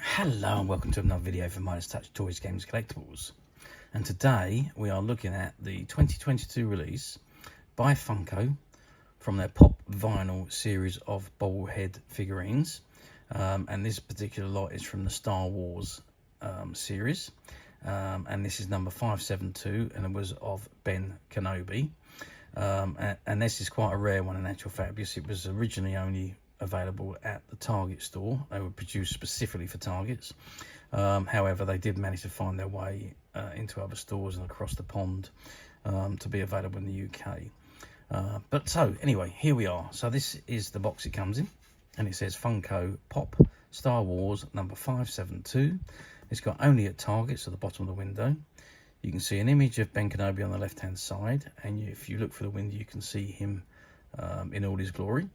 Hello and welcome to another video from Midas Touch Toys, Games, Collectibles. And today we are looking at the 2022 release by Funko from their Pop Vinyl series of bobblehead figurines. And this particular lot is from the Star Wars series. And this is number 572 and it was of Ben Kenobi. And this is quite a rare one in actual fact because it was originally only available at the Target store. They were produced specifically for Targets. However, they did manage to find their way into other stores and across the pond to be available in the UK. But so anyway, here we are. So this is the box it comes in, and it says Funko Pop Star Wars number 572. It's got only at Targets at the bottom of the window. You can see an image of Ben Kenobi on the left hand side, and if you look for the window you can see him in all his glory.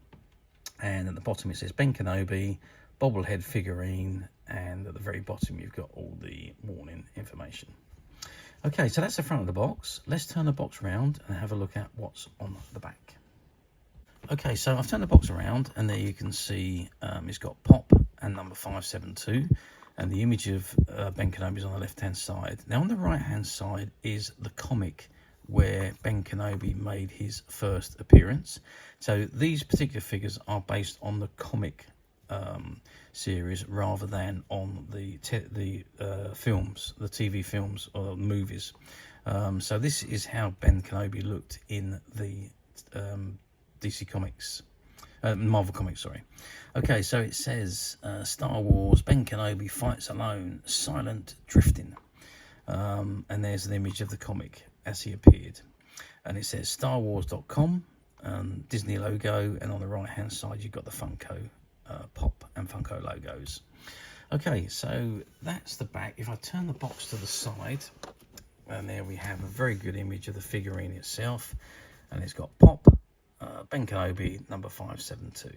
And at the bottom it says Ben Kenobi, bobblehead figurine, and at the very bottom you've got all the warning information. Okay, so that's the front of the box. Let's turn the box around and have a look at what's on the back. Okay, so I've turned the box around and there you can see it's got Pop and number 572, and the image of Ben Kenobi is on the left hand side. Now on the right hand side is the comic where Ben Kenobi made his first appearance. So these particular figures are based on the comic series rather than on the films, the TV films or movies. So this is how Ben Kenobi looked in the DC Comics, Marvel Comics, sorry. Okay, so it says Star Wars, Ben Kenobi fights alone, silent drifting. And there's an image of the comic as he appeared, and it says starwars.com, Disney logo, and on the right hand side you've got the Funko Pop and Funko logos. Okay, so that's the back. If I turn the box to the side, and there we have a very good image of the figurine itself, and it's got Pop, Ben Kenobi number 572.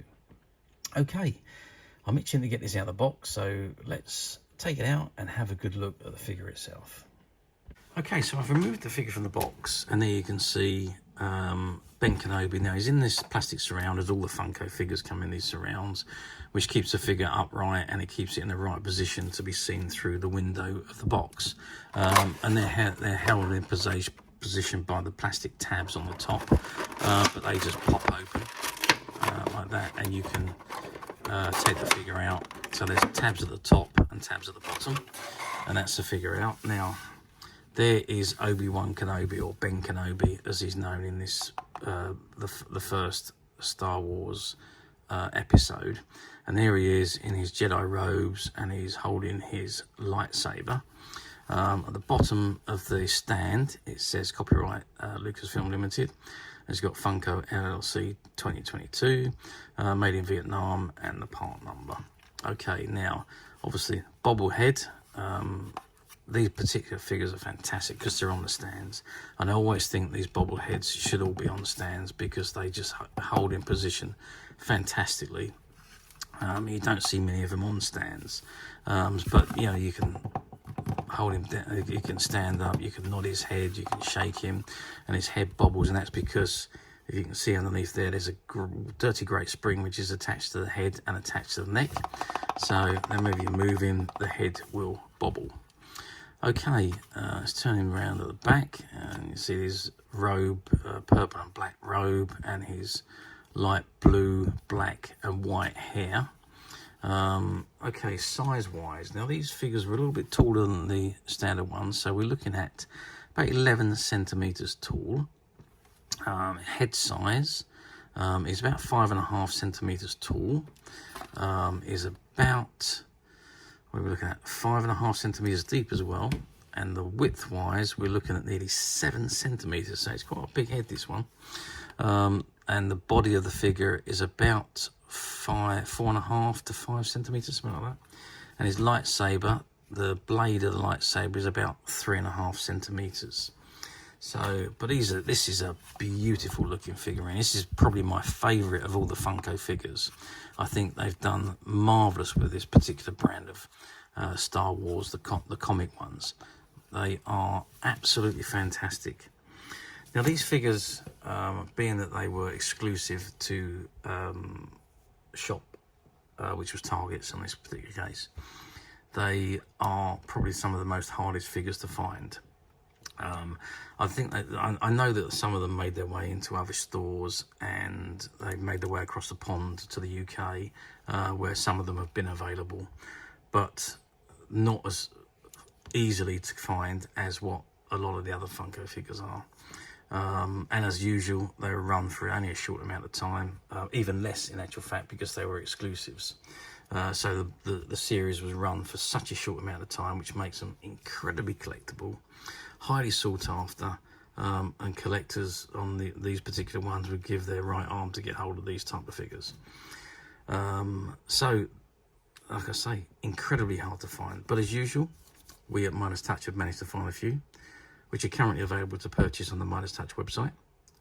Okay, I'm itching to get this out of the box, so let's take it out and have a good look at the figure itself. Okay, so I've removed the figure from the box, and there you can see Ben Kenobi. Now he's in this plastic surround, as all the Funko figures come in these surrounds, which keeps the figure upright and it keeps it in the right position to be seen through the window of the box. And they're held in position by the plastic tabs on the top, but they just pop open like that, and you can take the figure out. So there's tabs at the top and tabs at the bottom, and that's the figure out. Now there is Obi-Wan Kenobi, or Ben Kenobi as he's known in this the first Star Wars episode, and there he is in his Jedi robes and he's holding his lightsaber. At the bottom of the stand it says copyright Lucasfilm Limited. It's got Funko LLC 2022, made in Vietnam, and the part number. Okay, now obviously bobblehead. These particular figures are fantastic because they're on the stands, and I always think these bobbleheads should all be on the stands because they just hold in position fantastically. You don't see many of them on stands, but you know, you can hold him down, you can stand up, you can nod his head, you can shake him, and his head bobbles, and that's because, if you can see underneath there, there's a dirty great spring which is attached to the head and attached to the neck. So whenever you move him, the head will bobble. Okay, let's turn him around at the back, and you see his robe, purple and black robe, and his light blue, black and white hair. Okay, size wise, now these figures were a little bit taller than the standard ones, so we're looking at about 11 centimeters tall. Head size is about 5.5 centimeters tall, is about, we're looking at 5.5 centimeters deep as well, and the width wise we're looking at nearly 7 centimeters, so it's quite a big head, this one. And the body of the figure is about 4.5 to 5 centimeters, something like that. And his lightsaber, the blade of the lightsaber is about 3.5 centimeters. So, but this is a beautiful looking figurine. This is probably my favorite of all the Funko figures. I think they've done marvelous with this particular brand of Star Wars, the comic ones. They are absolutely fantastic. Now these figures, being that they were exclusive to shop which was targets in this particular case. They are probably some of the most hardest figures to find. I think that, I know that some of them made their way into other stores, and they made their way across the pond to the UK, where some of them have been available, but not as easily to find as what a lot of the other Funko figures are. And as usual, they were run for only a short amount of time, even less in actual fact, because they were exclusives. So the series was run for such a short amount of time, which makes them incredibly collectible, highly sought after, and collectors on these particular ones would give their right arm to get hold of these type of figures. So, like I say, incredibly hard to find. But as usual, we at Midas Touch have managed to find a few, which are currently available to purchase on the Midas Touch website,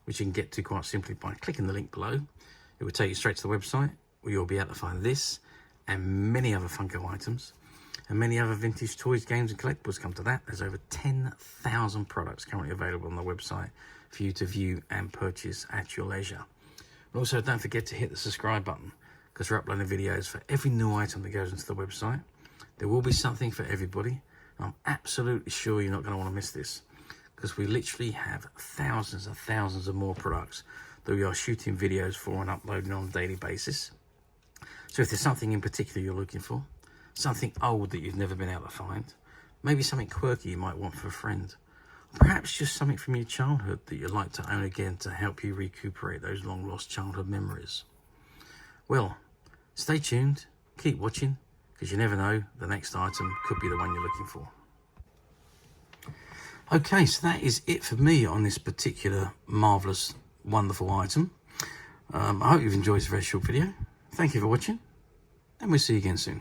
which you can get to quite simply by clicking the link below. It will take you straight to the website, where you'll be able to find this and many other Funko items, and many other vintage toys, games and collectibles. Come to that, there's over 10,000 products currently available on the website for you to view and purchase at your leisure. And also, don't forget to hit the subscribe button, because we're uploading videos for every new item that goes into the website. There will be something for everybody. I'm absolutely sure you're not going to want to miss this, because we literally have thousands and thousands of more products that we are shooting videos for and uploading on a daily basis. So if there's something in particular you're looking for, something old that you've never been able to find, maybe something quirky you might want for a friend, perhaps just something from your childhood that you'd like to own again to help you recuperate those long lost childhood memories, well, stay tuned, keep watching, because you never know, the next item could be the one you're looking for. Okay, so that is it for me on this particular marvellous, wonderful item. I hope you've enjoyed this very short video. Thank you for watching, and we'll see you again soon.